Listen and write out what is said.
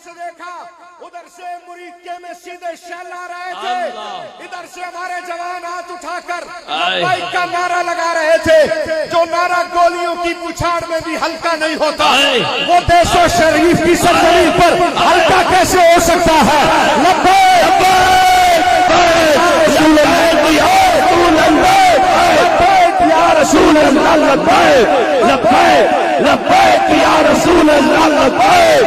سے دیکھا ادھر سے مریقے میں سیدھے شیل آ رہے تھے، ادھر سے ہمارے جوان ہاتھ اٹھا کر لبیک کا نعرہ لگا رہے تھے، جو نعرہ گولیوں کی پچھاڑ میں بھی ہلکا نہیں ہوتا، وہ دیش و شریف کی سرزمین پر ہلکا کیسے ہو سکتا ہے؟ لبیک یا رسول اللہ، لبیک لبیک لبیک یا رسول اللہ، لبیک